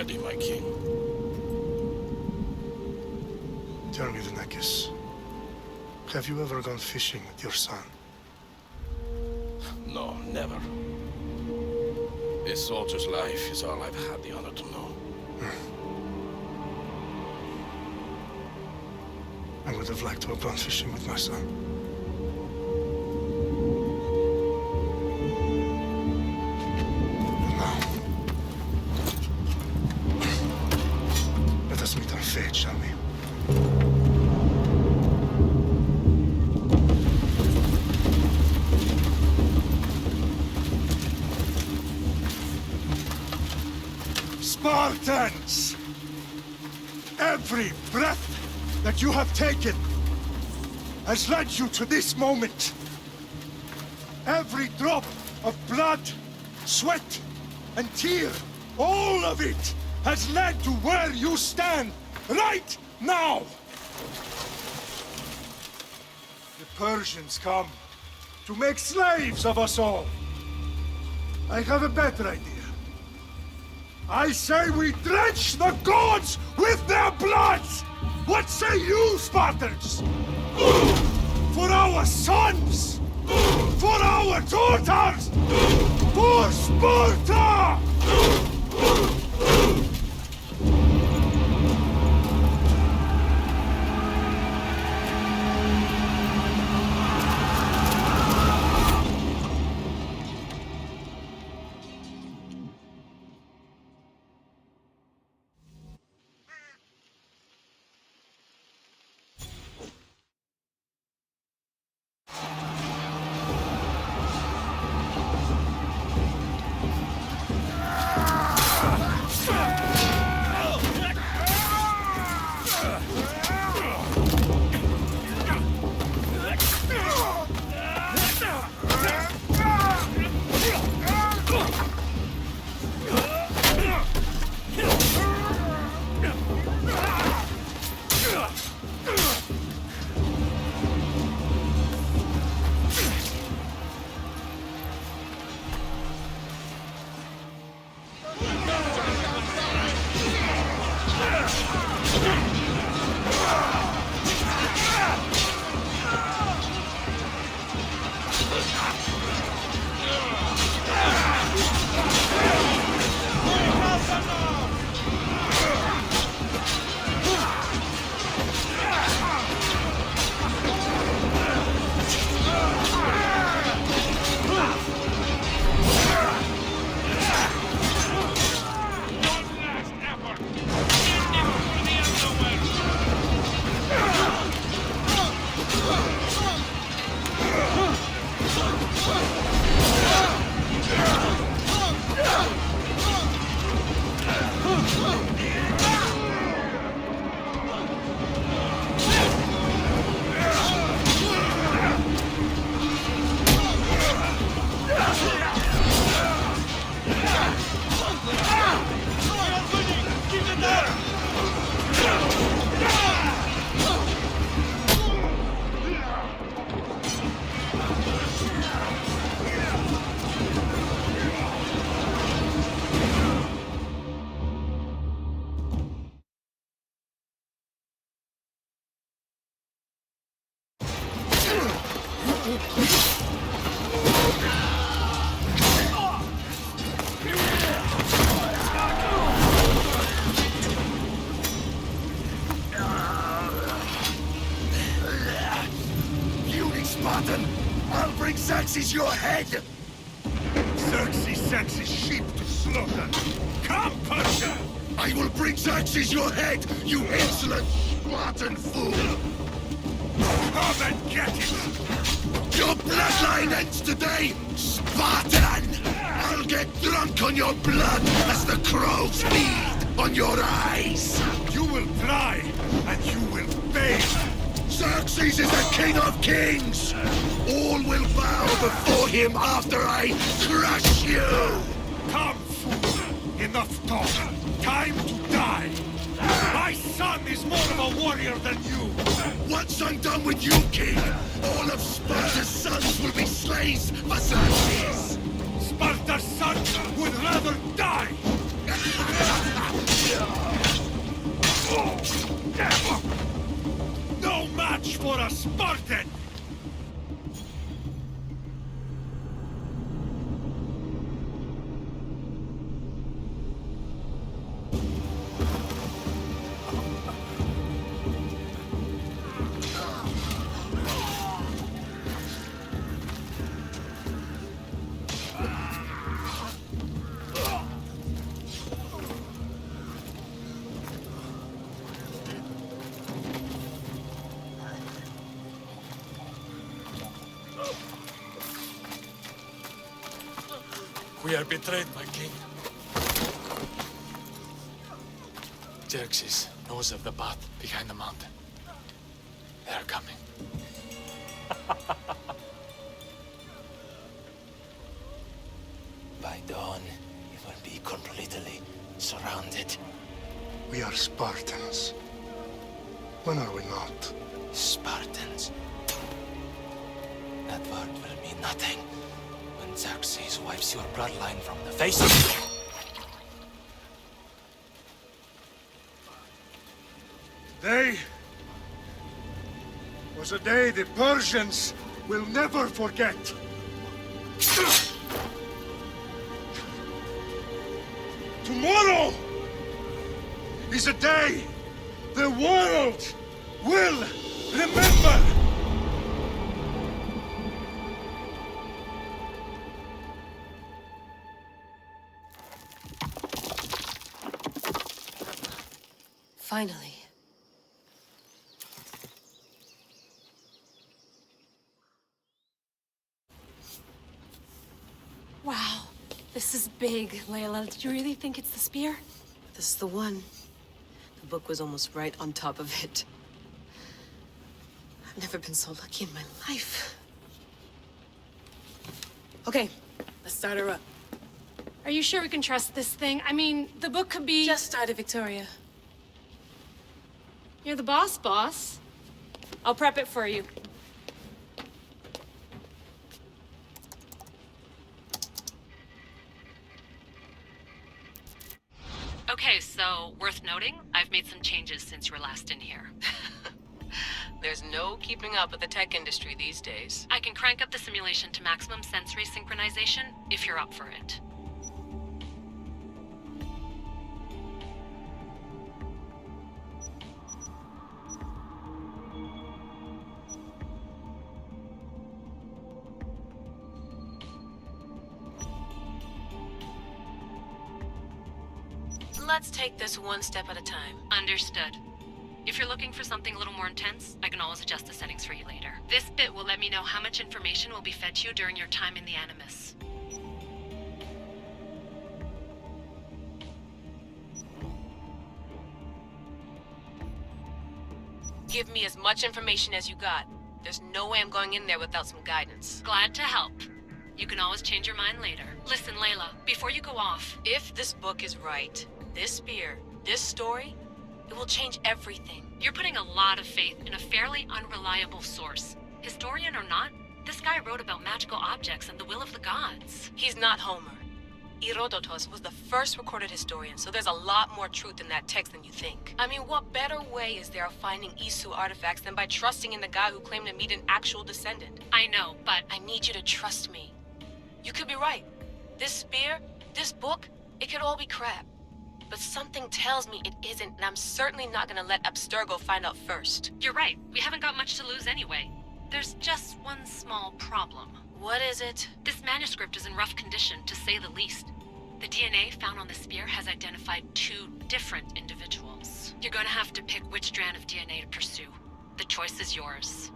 ready, my king. Tell me, Venekis, have you ever gone fishing with your son? No, never. A soldier's life is all I've had the honor to know. I would have liked to have gone fishing with my son. And now, let us meet on fate, shall we? Spartans! Every breath that you have taken has led you to this moment. Every drop of blood, sweat, and tear, all of it has led to where you stand right now. The Persians come to make slaves of us all. I have a better idea. I say we drench the gods with their bloods! What say you, Spartans? For our sons! For our daughters! For Sparta! I'll bring Xerxes your head! Xerxes sends his sheep to slaughter. Come, Persia! I will bring Xerxes your head, you insolent Spartan fool! Come and get it! Your bloodline ends today, Spartan! I'll get drunk on your blood as the crows feed on your eyes! You will try, and you will pay! Xerxes is the king of kings! All will bow before him after I crush you! Come, fool! Enough talk! Time to die! My son is more of a warrior than you! Once I'm done with you, king, all of Sparta's sons will be slaves for Xerxes! Sparta's son would rather die! No match for a Spartan! We are betrayed, my king. Xerxes knows of the path behind the mountain. They are coming. By dawn, we will be completely surrounded. We are Spartans. When are we not? Spartans. That word will mean nothing when Xerxes wipes your bloodline from the face of it. Today was a day the Persians will never forget. Tomorrow is a day the world will remember. Finally. Wow, this is big, Layla. Did you really think it's the spear? This is the one. The book was almost right on top of it. I've never been so lucky in my life. Okay, let's start her up. Are you sure we can trust this thing? I mean, the book could be... Just started, Victoria. You're the boss. I'll prep it for you. Okay, so worth noting, I've made some changes since you were last in here. There's no keeping up with the tech industry these days. I can crank up the simulation to maximum sensory synchronization if you're up for it. Let's take this one step at a time. Understood. If you're looking for something a little more intense, I can always adjust the settings for you later. This bit will let me know how much information will be fed to you during your time in the Animus. Give me as much information as you got. There's no way I'm going in there without some guidance. Glad to help. You can always change your mind later. Listen, Layla, before you go off... If this book is right, this spear, this story, it will change everything. You're putting a lot of faith in a fairly unreliable source. Historian or not, this guy wrote about magical objects and the will of the gods. He's not Homer. Herodotus was the first recorded historian, so there's a lot more truth in that text than you think. I mean, what better way is there of finding Isu artifacts than by trusting in the guy who claimed to meet an actual descendant? I know, but... I need you to trust me. You could be right. This spear, this book, it could all be crap. But something tells me it isn't, and I'm certainly not gonna let Abstergo find out first. You're right. We haven't got much to lose anyway. There's just one small problem. What is it? This manuscript is in rough condition, to say the least. The DNA found on the spear has identified 2 different individuals. You're gonna have to pick which strand of DNA to pursue. The choice is yours.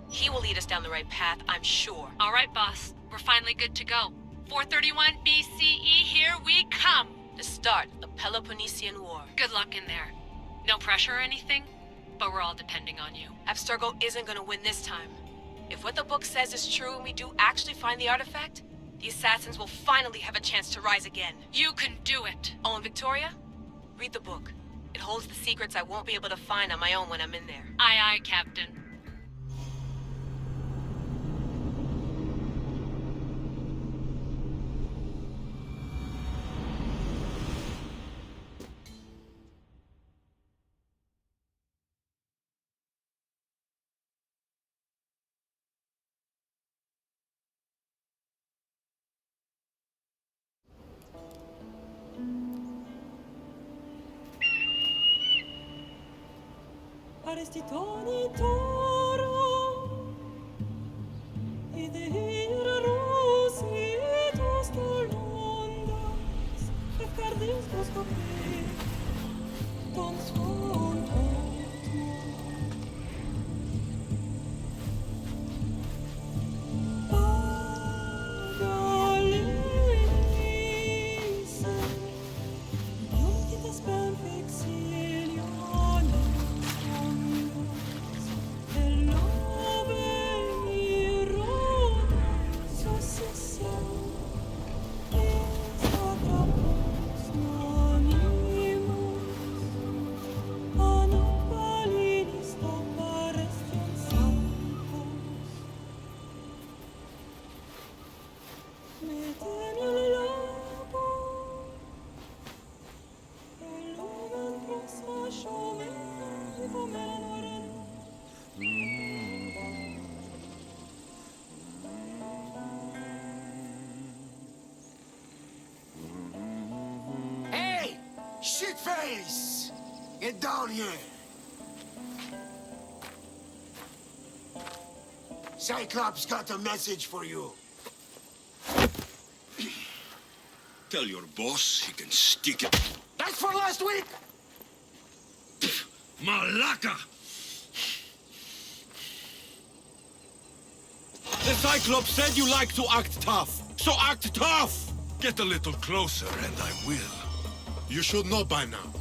He will lead us down the right path, I'm sure. All right, boss. We're finally good to go. 431 BCE, here we come! The start of the Peloponnesian War. Good luck in there. No pressure or anything, but we're all depending on you. Abstergo isn't gonna win this time. If what the book says is true and we do actually find the artifact, the assassins will finally have a chance to rise again. You can do it! Oh, and Victoria? Read the book. It holds the secrets I won't be able to find on my own when I'm in there. Aye, aye, Captain. Hey! Shitface! Get down here! Cyclops got a message for you. Tell your boss he can stick it. That's for last week! Malaka! The Cyclops said you like to act tough, so act tough! Get a little closer and I will. You should know by now.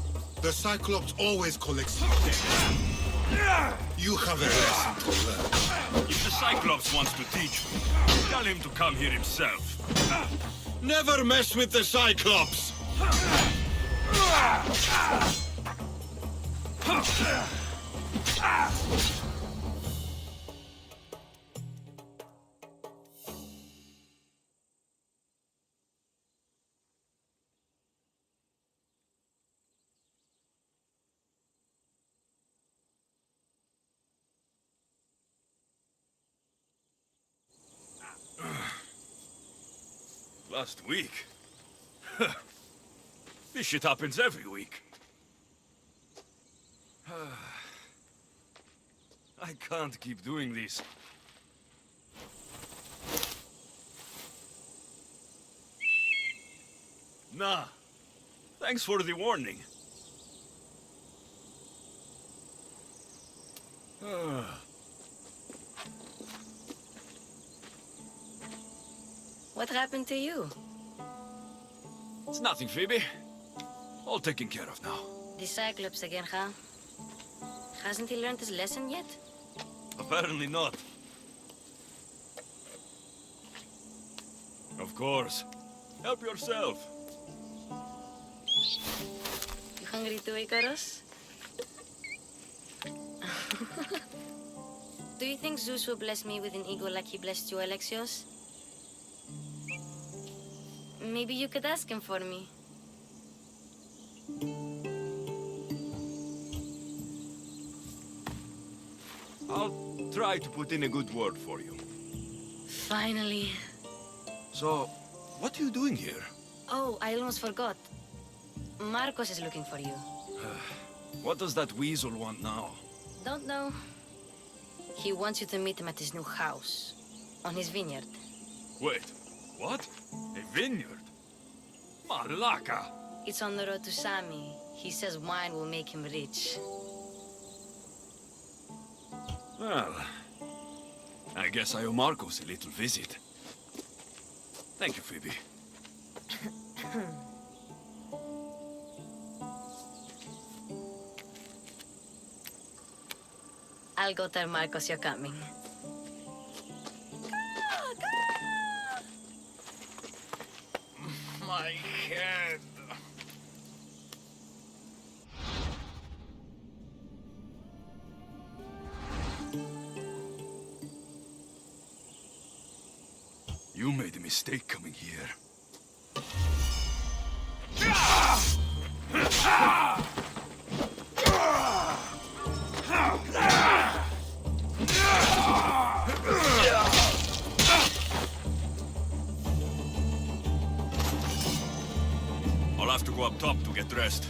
The Cyclops always collects dead. You have a lesson to learn. If the Cyclops wants to teach me, tell him to come here himself. Never mess with the Cyclops! Last week? This shit happens every week. I can't keep doing this. Nah. Thanks for the warning. What happened to you? It's nothing, Phoebe. All taken care of now. The Cyclops again, huh? Hasn't he learned his lesson yet? Apparently not. Of course. Help yourself. You hungry too, Icarus? Do you think Zeus will bless me with an ego like he blessed you, Alexios? Maybe you could ask him for me. I'll try to put in a good word for you. Finally. So, what are you doing here? Oh, I almost forgot. Marcos is looking for you. What does that weasel want now? Don't know. He wants you to meet him at his new house. On his vineyard. Wait, what? A vineyard? Malaka! It's on the road to Sami. He says wine will make him rich. Well, I guess I owe Marcos a little visit. Thank you, Phoebe. I'll go tell Marcos you're coming. My head. You made a mistake coming here. I'll have to go up top to get dressed.